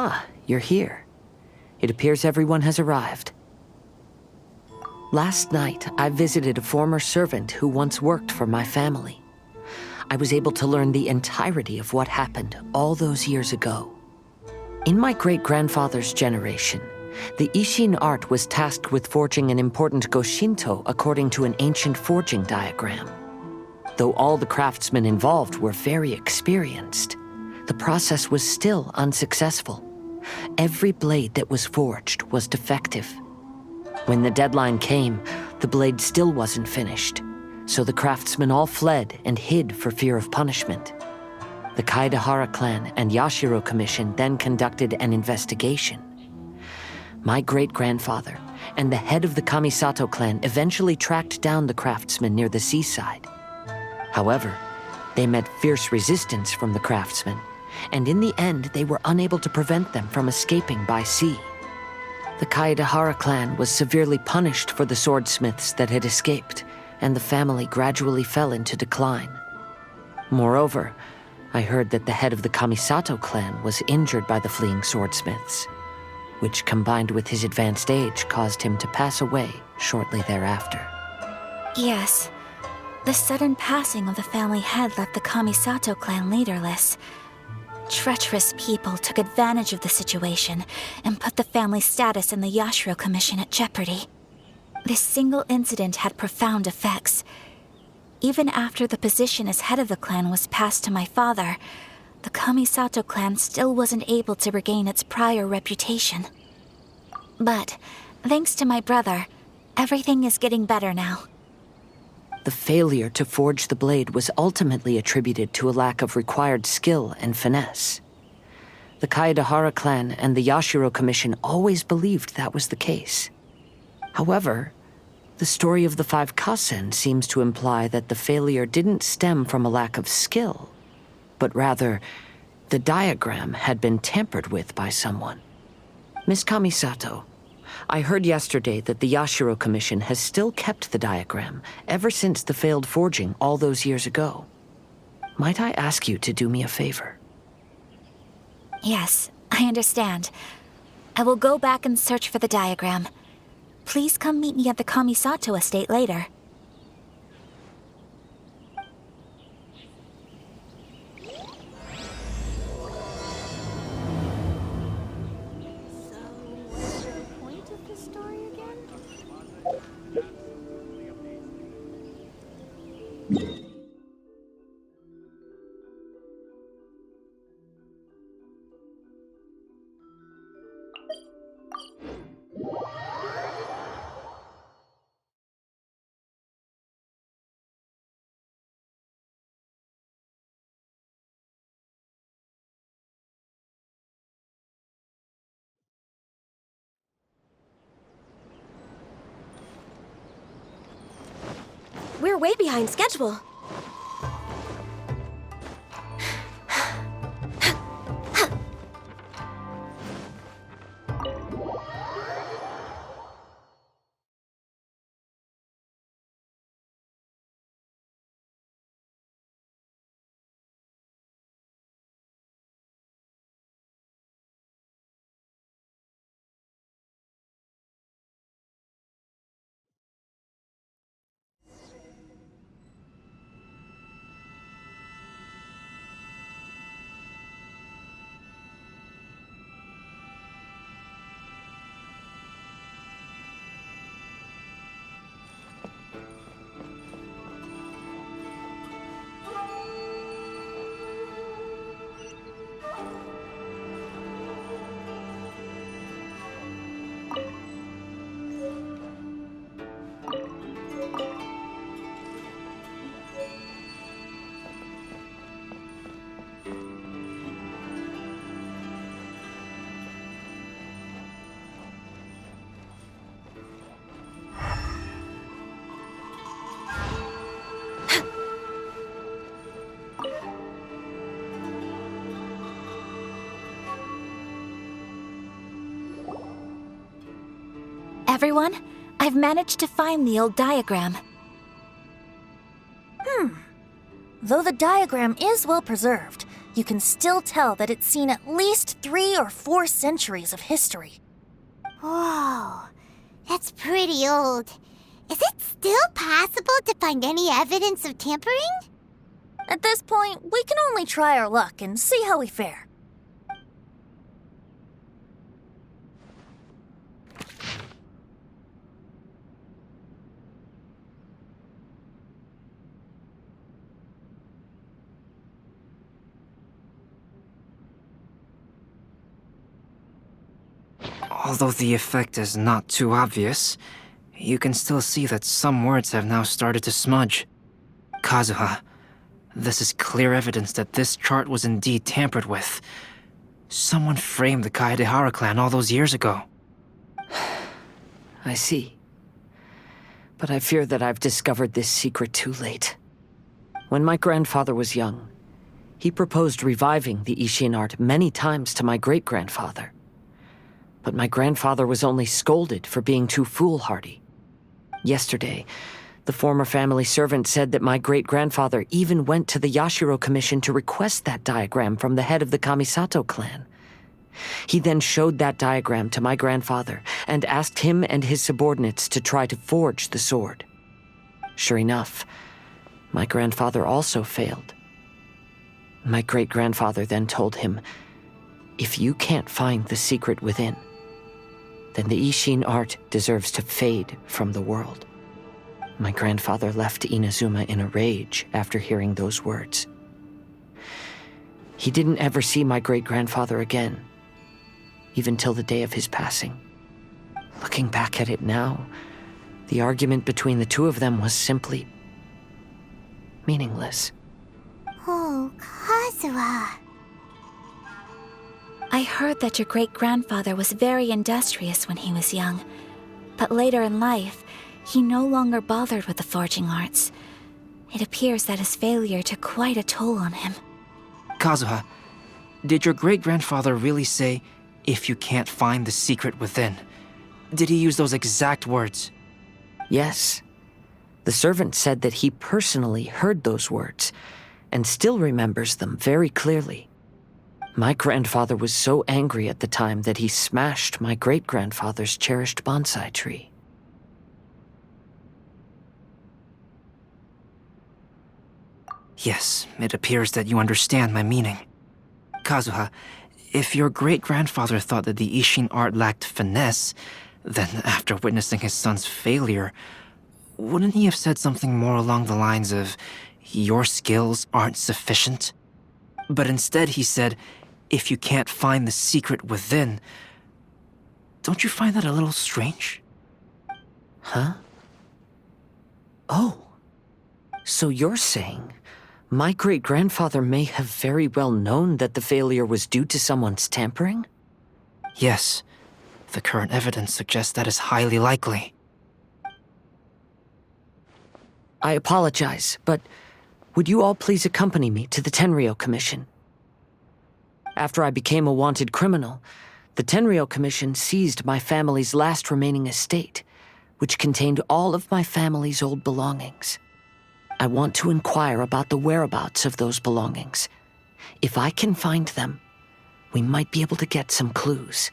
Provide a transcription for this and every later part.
Ah, you're here. It appears everyone has arrived. Last night, I visited a former servant who once worked for my family. I was able to learn the entirety of what happened all those years ago. In my great-grandfather's generation, the Ishin art was tasked with forging an important Goshinto according to an ancient forging diagram. Though all the craftsmen involved were very experienced, the process was still unsuccessful. Every blade that was forged was defective. When the deadline came, the blade still wasn't finished, so the craftsmen all fled and hid for fear of punishment. The Kaedahara clan and Yashiro Commission then conducted an investigation. My great-grandfather and the head of the Kamisato clan eventually tracked down the craftsmen near the seaside. However, they met fierce resistance from the craftsmen, and in the end they were unable to prevent them from escaping by sea. The Kaedahara clan was severely punished for the swordsmiths that had escaped, and the family gradually fell into decline. Moreover, I heard that the head of the Kamisato clan was injured by the fleeing swordsmiths, which combined with his advanced age caused him to pass away shortly thereafter. Yes. The sudden passing of the family head left the Kamisato clan leaderless. Treacherous people took advantage of the situation and put the family status in the Yashiro Commission at jeopardy. This single incident had profound effects. Even after the position as head of the clan was passed to my father, the Kamisato clan still wasn't able to regain its prior reputation. But, thanks to my brother, everything is getting better now. The failure to forge the blade was ultimately attributed to a lack of required skill and finesse. The Kaedahara clan and the Yashiro Commission always believed that was the case. However, the story of the 5 Kasen seems to imply that the failure didn't stem from a lack of skill, but rather, the diagram had been tampered with by someone. Miss Kamisato, I heard yesterday that the Yashiro Commission has still kept the diagram ever since the failed forging all those years ago. Might I ask you to do me a favor? Yes, I understand. I will go back and search for the diagram. Please come meet me at the Kamisato estate later. We're way behind schedule. Everyone, I've managed to find the old diagram. Though the diagram is well preserved, you can still tell that it's seen at least 3 or 4 centuries of history. Whoa, that's pretty old. Is it still possible to find any evidence of tampering? At this point, we can only try our luck and see how we fare. Although the effect is not too obvious, you can still see that some words have now started to smudge. Kazuha, this is clear evidence that this chart was indeed tampered with. Someone framed the Kaedehara clan all those years ago. I see. But I fear that I've discovered this secret too late. When my grandfather was young, he proposed reviving the Ishin art many times to my great-grandfather. But my grandfather was only scolded for being too foolhardy. Yesterday, the former family servant said that my great-grandfather even went to the Yashiro Commission to request that diagram from the head of the Kamisato clan. He then showed that diagram to my grandfather and asked him and his subordinates to try to forge the sword. Sure enough, my grandfather also failed. My great-grandfather then told him, "If you can't find the secret within, then the Ishin art deserves to fade from the world." My grandfather left Inazuma in a rage after hearing those words. He didn't ever see my great-grandfather again, even till the day of his passing. Looking back at it now, the argument between the two of them was simply meaningless. Oh, Kazuha. I heard that your great-grandfather was very industrious when he was young, but later in life, he no longer bothered with the forging arts. It appears that his failure took quite a toll on him. Kazuha, did your great-grandfather really say, "If you can't find the secret within"? Did he use those exact words? Yes. The servant said that he personally heard those words and still remembers them very clearly. My grandfather was so angry at the time that he smashed my great-grandfather's cherished bonsai tree. Yes, it appears that you understand my meaning. Kazuha, if your great-grandfather thought that the Ishin art lacked finesse, then after witnessing his son's failure, wouldn't he have said something more along the lines of, "Your skills aren't sufficient"? But instead he said, "If you can't find the secret within." Don't you find that a little strange? Huh? Oh. So you're saying my great-grandfather may have very well known that the failure was due to someone's tampering? Yes. The current evidence suggests that is highly likely. I apologize, but would you all please accompany me to the Tenryo Commission? After I became a wanted criminal, the Tenryo Commission seized my family's last remaining estate, which contained all of my family's old belongings. I want to inquire about the whereabouts of those belongings. If I can find them, we might be able to get some clues.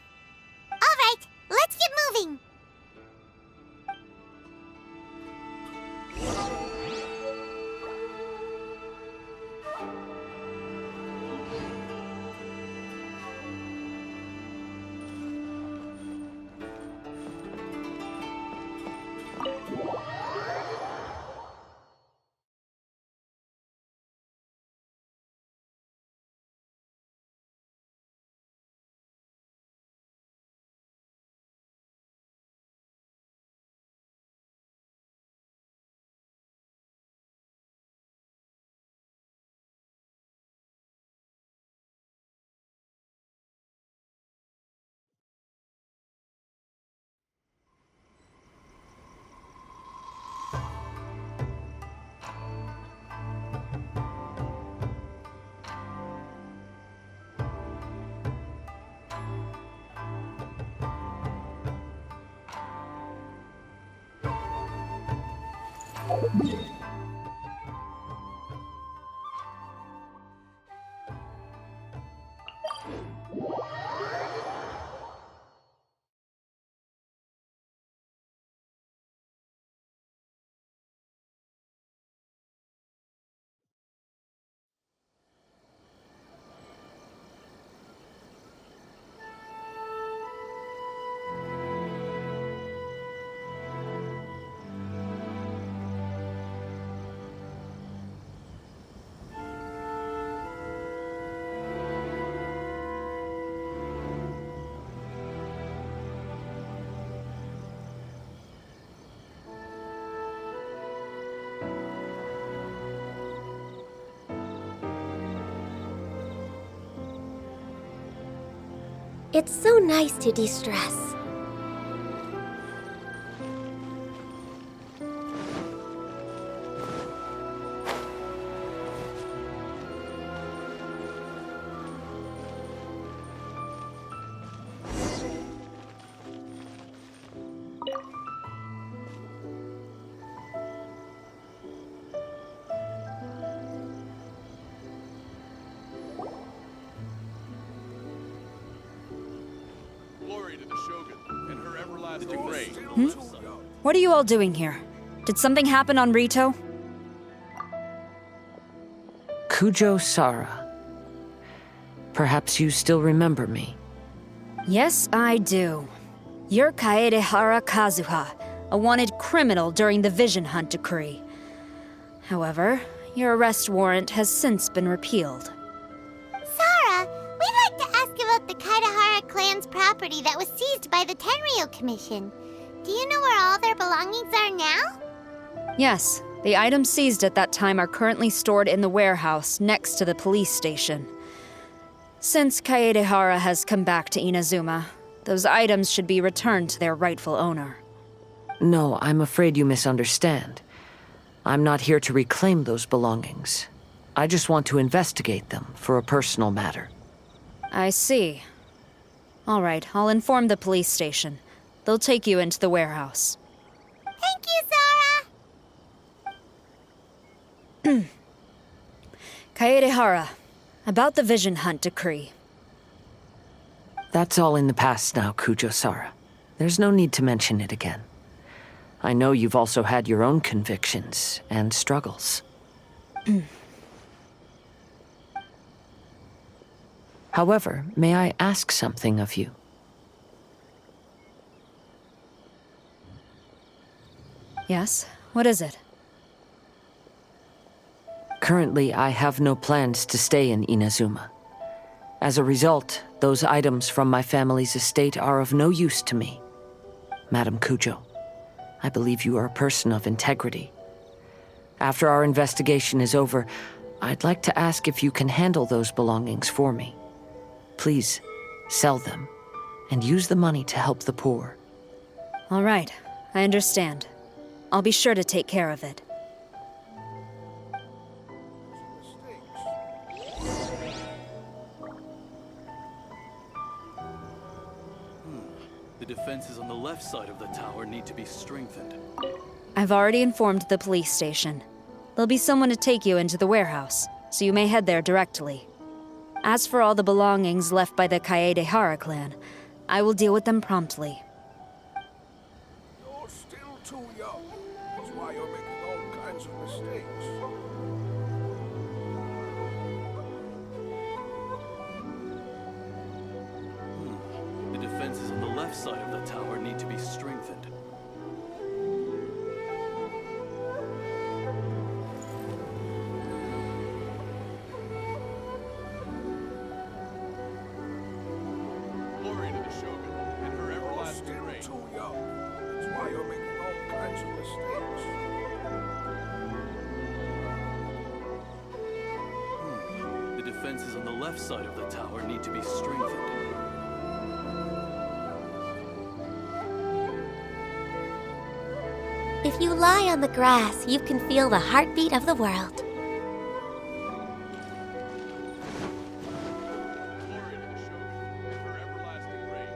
All right, let's get moving. It's so nice to de-stress. Glory to the Shogun and her everlasting reign. What are you all doing here? Did something happen on Rito? Kujo Sara. Perhaps you still remember me. Yes, I do. You're Kaedehara Kazuha, a wanted criminal during the Vision Hunt decree. However, your arrest warrant has since been repealed. Sara, we'd like to ask about the Kaedehara clan's property that was seized by the Tenryo Commission. Do you know where all their belongings are now? Yes, the items seized at that time are currently stored in the warehouse next to the police station. Since Kaedehara has come back to Inazuma, those items should be returned to their rightful owner. No, I'm afraid you misunderstand. I'm not here to reclaim those belongings. I just want to investigate them for a personal matter. I see. All right, I'll inform the police station. They'll take you into the warehouse. Thank you, Sara! Kaedehara, about the Vision Hunt decree. That's all in the past now, Kujo Sara. There's no need to mention it again. I know you've also had your own convictions and struggles. However, may I ask something of you? Yes? What is it? Currently, I have no plans to stay in Inazuma. As a result, those items from my family's estate are of no use to me. Madam Kujo, I believe you are a person of integrity. After our investigation is over, I'd like to ask if you can handle those belongings for me. Please, sell them, and use the money to help the poor. All right, I understand. I'll be sure to take care of it. The defenses on the left side of the tower need to be strengthened. I've already informed the police station. There'll be someone to take you into the warehouse, so you may head there directly. As for all the belongings left by the Kaedehara clan, I will deal with them promptly. You're still too young. That's why you're making all kinds of mistakes. The defenses on the left side of the tower need to be strengthened. Glory to the Shogun and her You're everlasting still reign. too young. That's why you're making all kinds of mistakes. The defenses on the left side of the tower need to be strengthened. If you lie on the grass, you can feel the heartbeat of the world. Glory to the Shogun and her everlasting reign.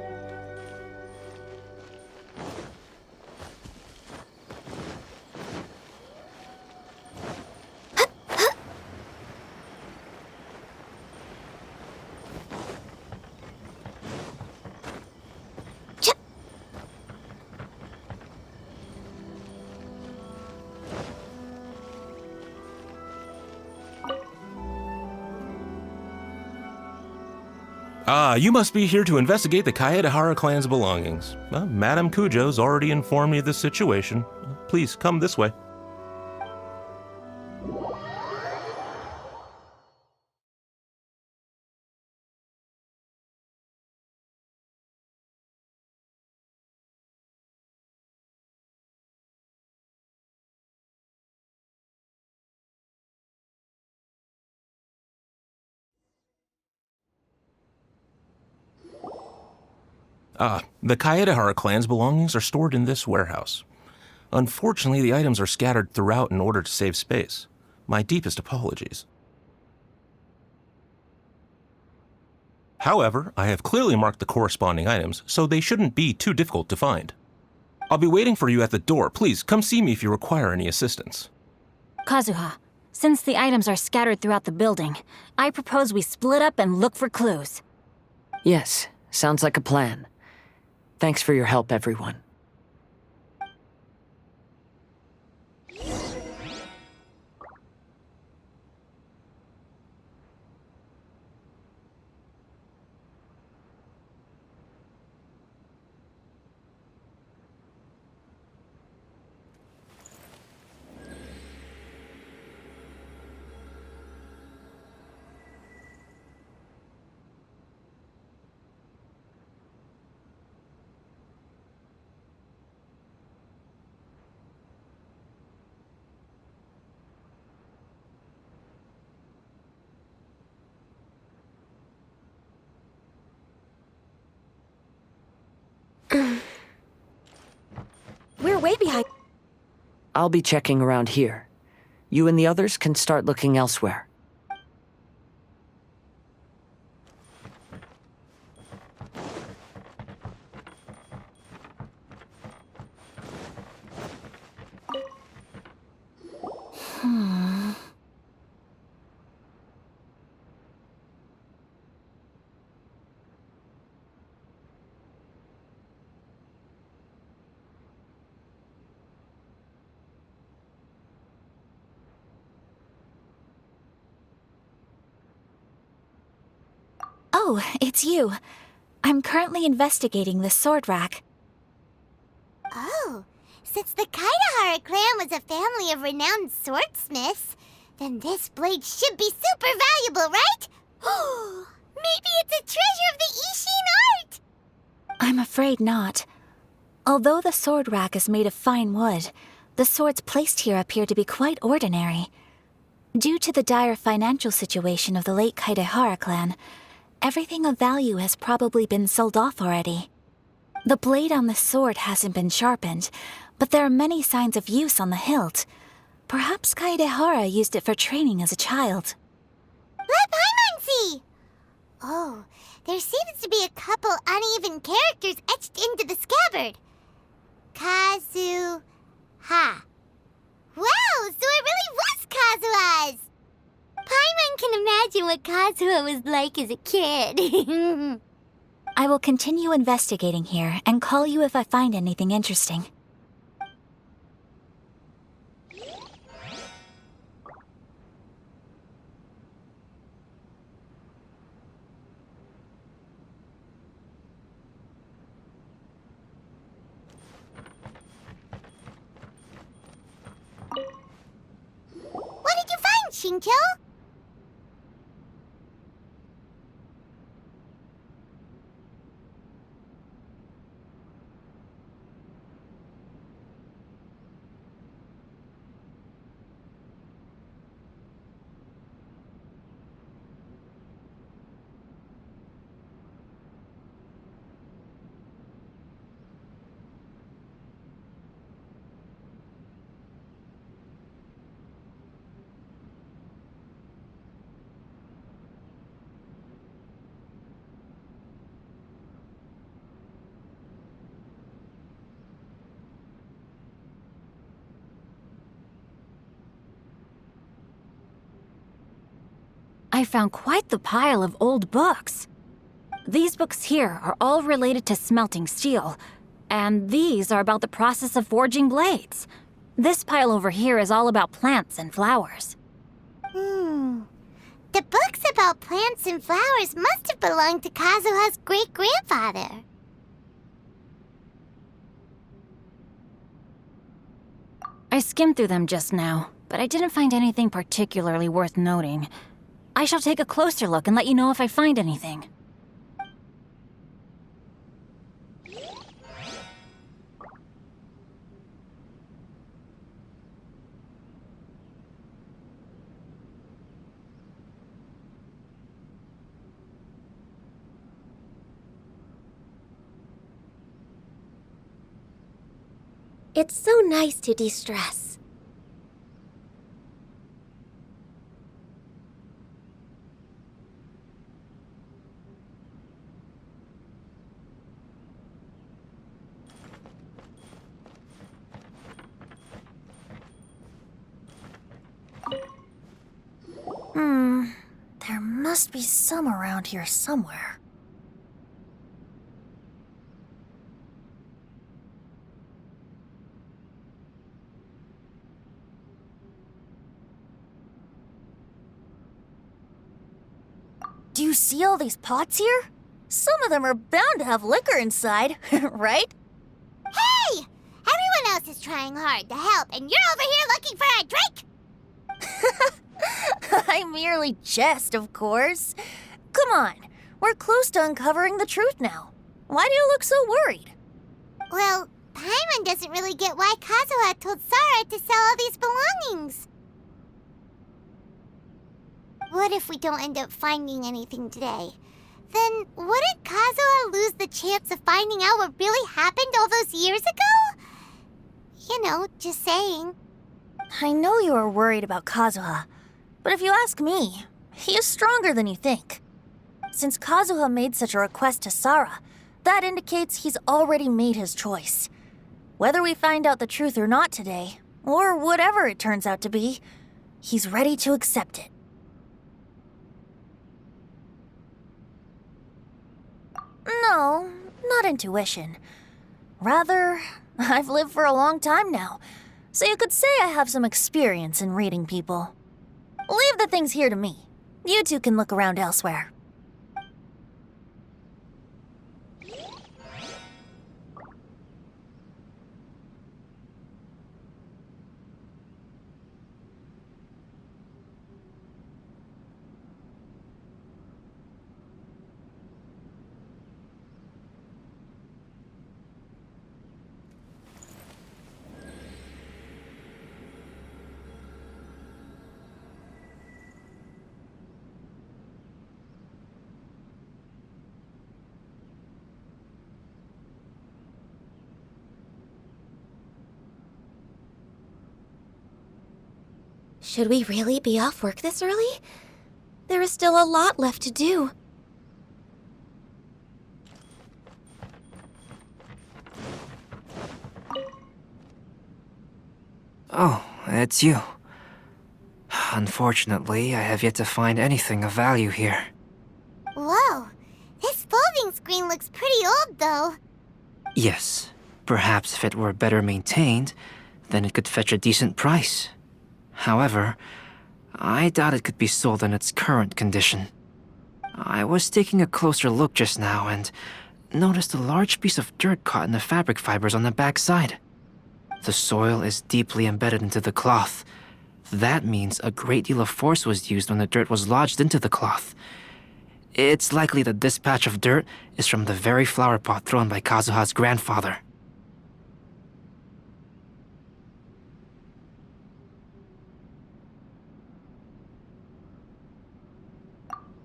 Ah, you must be here to investigate the Kaedehara clan's belongings. Madame Kujo's already informed me of the situation. Please come this way. The Kaedehara clan's belongings are stored in this warehouse. Unfortunately, the items are scattered throughout in order to save space. My deepest apologies. However, I have clearly marked the corresponding items, so they shouldn't be too difficult to find. I'll be waiting for you at the door. Please, come see me if you require any assistance. Kazuha, since the items are scattered throughout the building, I propose we split up and look for clues. Yes, sounds like a plan. Thanks for your help, everyone. We're way behind. I'll be checking around here. You and the others can start looking elsewhere. Oh, it's you. I'm currently investigating the sword rack. Oh, since the Kaedehara clan was a family of renowned swordsmiths, then this blade should be super valuable, right? Oh, maybe it's a treasure of the Ishin art! I'm afraid not. Although the sword rack is made of fine wood, the swords placed here appear to be quite ordinary. Due to the dire financial situation of the late Kaedehara clan, everything of value has probably been sold off already. The blade on the sword hasn't been sharpened, but there are many signs of use on the hilt. Perhaps Kaedehara used it for training as a child. Let Paimon see! Oh, there seems to be a couple uneven characters etched into the scabbard. Kazuha. Wow, so it really was Kazuha's! Paimon can imagine what Kazuha was like as a kid. I will continue investigating here and call you if I find anything interesting. What did you find, Shincho? I found quite the pile of old books. These books here are all related to smelting steel, and these are about the process of forging blades. This pile over here is all about plants and flowers. The books about plants and flowers must have belonged to Kazuha's great-grandfather. I skimmed through them just now, but I didn't find anything particularly worth noting. I shall take a closer look and let you know if I find anything. It's so nice to de-stress. There must be some around here somewhere. Do you see all these pots here? Some of them are bound to have liquor inside, right? Hey! Everyone else is trying hard to help, and you're over here looking for a drink? I merely jest, of course. Come on, we're close to uncovering the truth now. Why do you look so worried? Well, Paimon doesn't really get why Kazuha told Sara to sell all these belongings. What if we don't end up finding anything today? Then wouldn't Kazuha lose the chance of finding out what really happened all those years ago? You know, just saying. I know you are worried about Kazuha, but if you ask me, he is stronger than you think. Since Kazuha made such a request to Sara, that indicates he's already made his choice. Whether we find out the truth or not today, or whatever it turns out to be, he's ready to accept it. No, not intuition. Rather, I've lived for a long time now, so you could say I have some experience in reading people. Leave the things here to me. You two can look around elsewhere. Should we really be off work this early? There is still a lot left to do. Oh, it's you. Unfortunately, I have yet to find anything of value here. Whoa, this folding screen looks pretty old though. Yes, perhaps if it were better maintained, then it could fetch a decent price. However, I doubt it could be sold in its current condition. I was taking a closer look just now and noticed a large piece of dirt caught in the fabric fibers on the back side. The soil is deeply embedded into the cloth. That means a great deal of force was used when the dirt was lodged into the cloth. It's likely that this patch of dirt is from the very flower pot thrown by Kazuha's grandfather.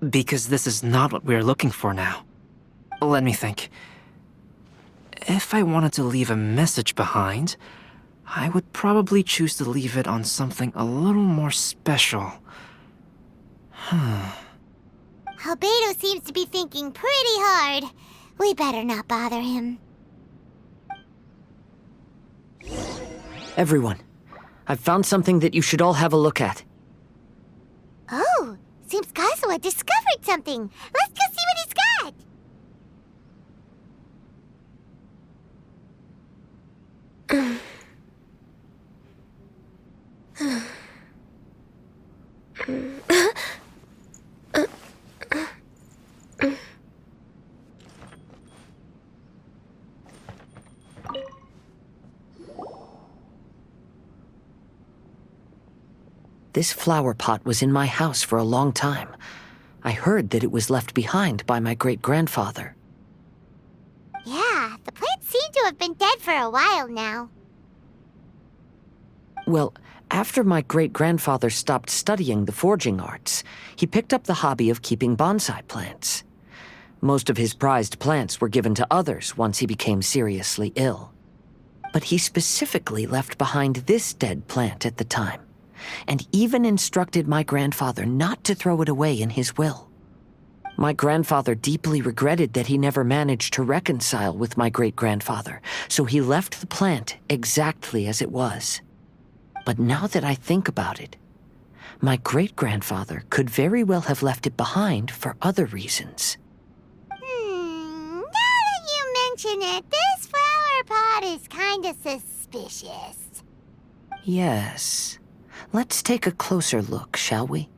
Because this is not what we're looking for now. Let me think. If I wanted to leave a message behind, I would probably choose to leave it on something a little more special. Albedo seems to be thinking pretty hard. We better not bother him. Everyone, I've found something that you should all have a look at. Oh, seems Kazuha discovered something. Let's go see what he's got. This flower pot was in my house for a long time. I heard that it was left behind by my great-grandfather. Yeah, the plants seem to have been dead for a while now. Well, after my great-grandfather stopped studying the forging arts, he picked up the hobby of keeping bonsai plants. Most of his prized plants were given to others once he became seriously ill. But he specifically left behind this dead plant at the time, and even instructed my grandfather not to throw it away in his will. My grandfather deeply regretted that he never managed to reconcile with my great-grandfather, so he left the plant exactly as it was. But now that I think about it, my great-grandfather could very well have left it behind for other reasons. Now that you mention it, this flower pot is kinda suspicious. Yes. Let's take a closer look, shall we?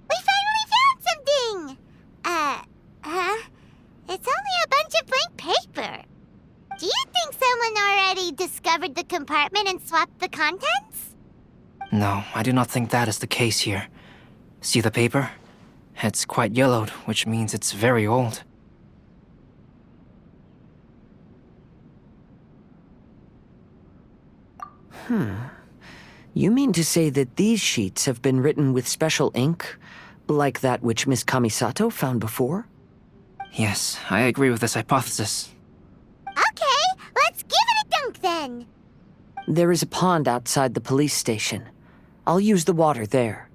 We finally found something! It's only a bunch of blank paper. Do you think someone already discovered the compartment and swapped the contents? No, I do not think that is the case here. See the paper? It's quite yellowed, which means it's very old. You mean to say that these sheets have been written with special ink, like that which Miss Kamisato found before? Yes, I agree with this hypothesis. Okay, let's give it a dunk then. There is a pond outside the police station. I'll use the water there.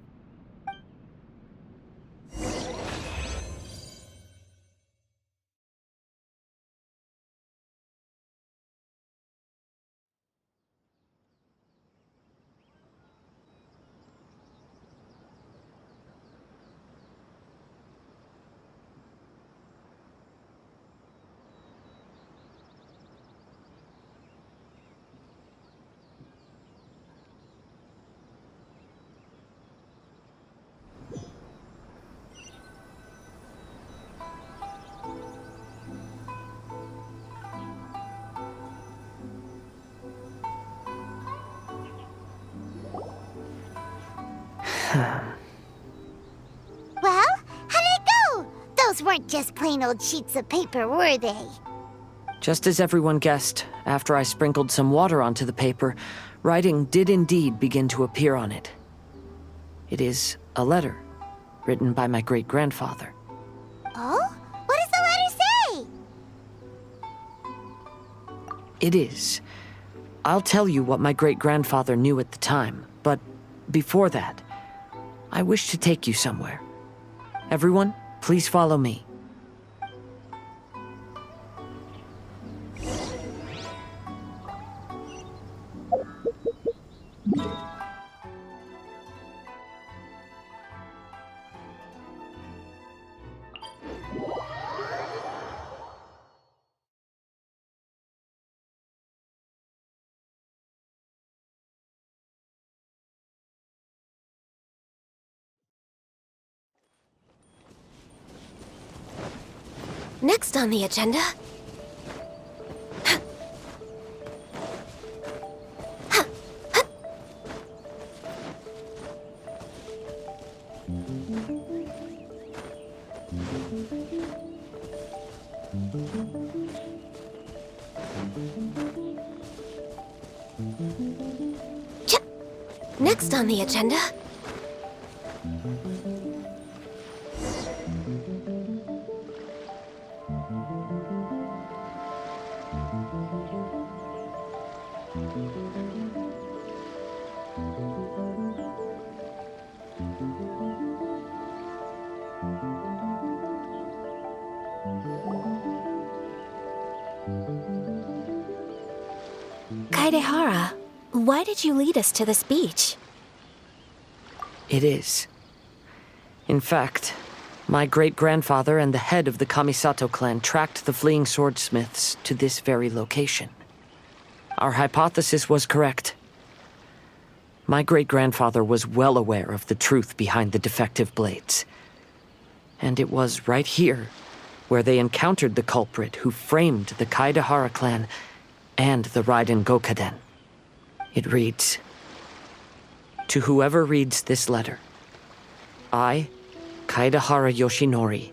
Well, how did it go? Those weren't just plain old sheets of paper, were they? Just as everyone guessed, after I sprinkled some water onto the paper, writing did indeed begin to appear on it. It is a letter, written by my great-grandfather. Oh? What does the letter say? It is. I'll tell you what my great-grandfather knew at the time, but before that, I wish to take you somewhere. Everyone, please follow me. Next on the agenda... Next on the agenda... Kaedehara, why did you lead us to this beach? It is. In fact, my great-grandfather and the head of the Kamisato clan tracked the fleeing swordsmiths to this very location. Our hypothesis was correct. My great-grandfather was well aware of the truth behind the defective blades. And it was right here where they encountered the culprit who framed the Kaedehara clan and the Raiden Gokaden. It reads, "To whoever reads this letter, I, Kaedehara Yoshinori,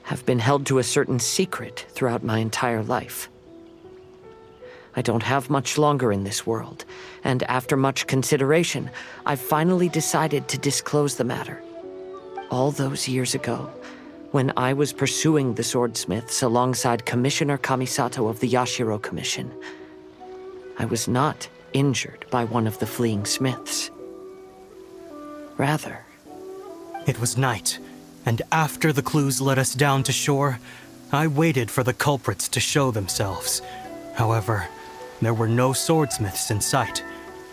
have been held to a certain secret throughout my entire life. I don't have much longer in this world, and after much consideration, I've finally decided to disclose the matter. All those years ago, When I was pursuing the swordsmiths alongside Commissioner Kamisato of the Yashiro Commission, I was not injured by one of the fleeing smiths. Rather, It was night, and after the clues led us down to shore, I waited for the culprits to show themselves. However, there were no swordsmiths in sight,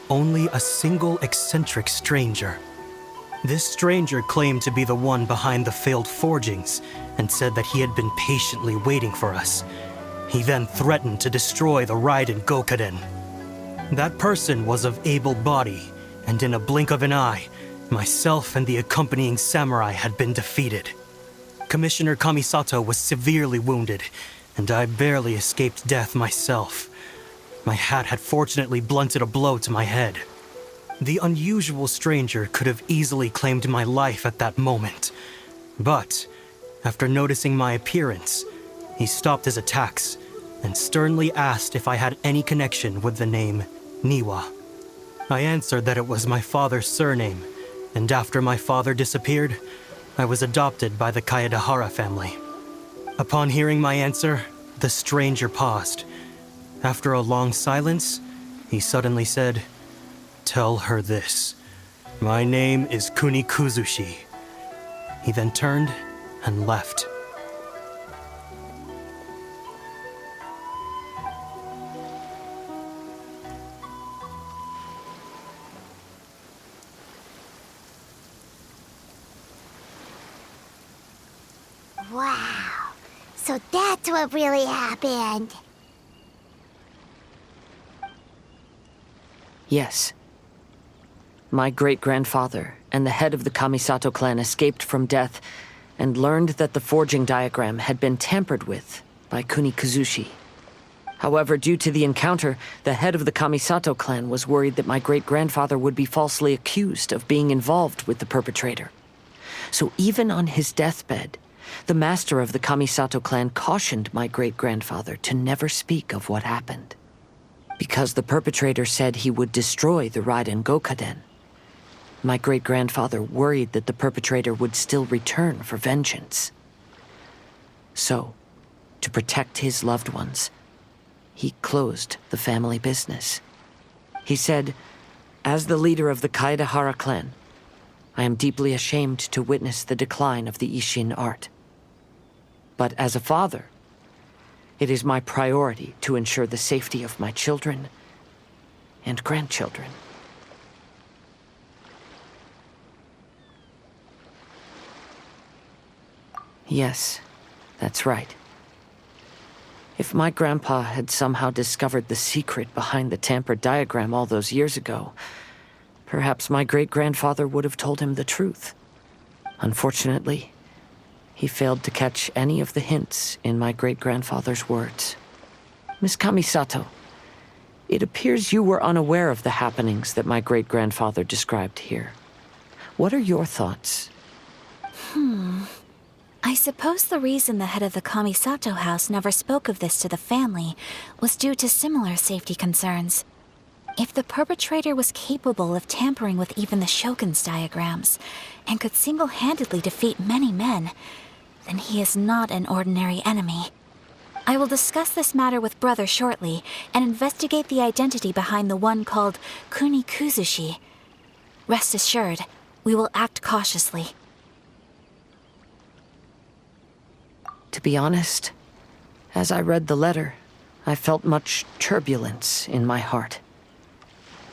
only a single eccentric stranger. This stranger claimed to be the one behind the failed forgings and said that he had been patiently waiting for us. He then threatened to destroy the Raiden Gokaden. That person was of able body, and in a blink of an eye, myself and the accompanying samurai had been defeated. Commissioner Kamisato was severely wounded, and I barely escaped death myself. My hat had fortunately blunted a blow to my head. The unusual stranger could have easily claimed my life at that moment. But, after noticing my appearance, he stopped his attacks and sternly asked if I had any connection with the name Niwa. I answered that it was my father's surname, and after my father disappeared, I was adopted by the Kaedahara family. Upon hearing my answer, the stranger paused. After a long silence, he suddenly said, "Tell her this. My name is Kunikuzushi." He then turned and left. Wow. So that's what really happened. yes. My great-grandfather and the head of the Kamisato clan escaped from death and learned that the forging diagram had been tampered with by Kunikuzushi. However, due to the encounter, the head of the Kamisato clan was worried that my great-grandfather would be falsely accused of being involved with the perpetrator. So even on his deathbed, the master of the Kamisato clan cautioned my great-grandfather to never speak of what happened. Because the perpetrator said he would destroy the Raiden Gokaden, my great-grandfather worried that the perpetrator would still return for vengeance. So, to protect his loved ones, he closed the family business. He said, "As the leader of the Kaedahara clan, I am deeply ashamed to witness the decline of the Isshin art. But as a father, it is my priority to ensure the safety of my children and grandchildren." Yes, that's right. If my grandpa had somehow discovered the secret behind the tampered diagram all those years ago, perhaps my great-grandfather would have told him the truth. Unfortunately, he failed to catch any of the hints in my great-grandfather's words. Miss Kamisato, it appears you were unaware of the happenings that my great-grandfather described here. What are your thoughts? I suppose the reason the head of the Kamisato house never spoke of this to the family was due to similar safety concerns. If the perpetrator was capable of tampering with even the Shogun's diagrams, and could single-handedly defeat many men, then he is not an ordinary enemy. I will discuss this matter with Brother shortly, and investigate the identity behind the one called Kunikuzushi. Rest assured, we will act cautiously. To be honest, as I read the letter, I felt much turbulence in my heart.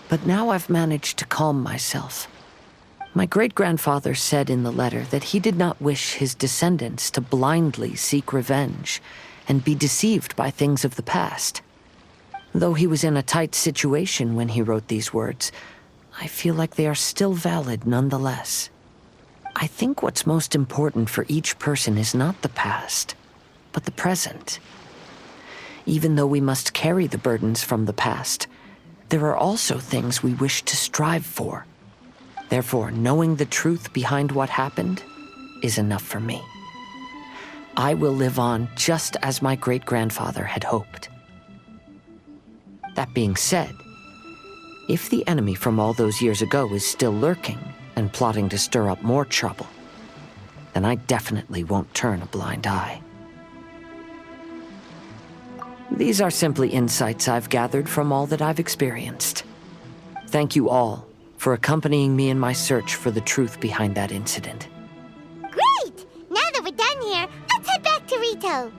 But now I've managed to calm myself. My great-grandfather said in the letter that he did not wish his descendants to blindly seek revenge and be deceived by things of the past. Though he was in a tight situation when he wrote these words, I feel like they are still valid nonetheless. I think what's most important for each person is not the past, but the present. Even though we must carry the burdens from the past, there are also things we wish to strive for. Therefore, knowing the truth behind what happened is enough for me. I will live on just as my great-grandfather had hoped. That being said, if the enemy from all those years ago is still lurking and plotting to stir up more trouble, then I definitely won't turn a blind eye. These are simply insights I've gathered from all that I've experienced. Thank you all for accompanying me in my search for the truth behind that incident. Great! Now that we're done here, let's head back to Rito.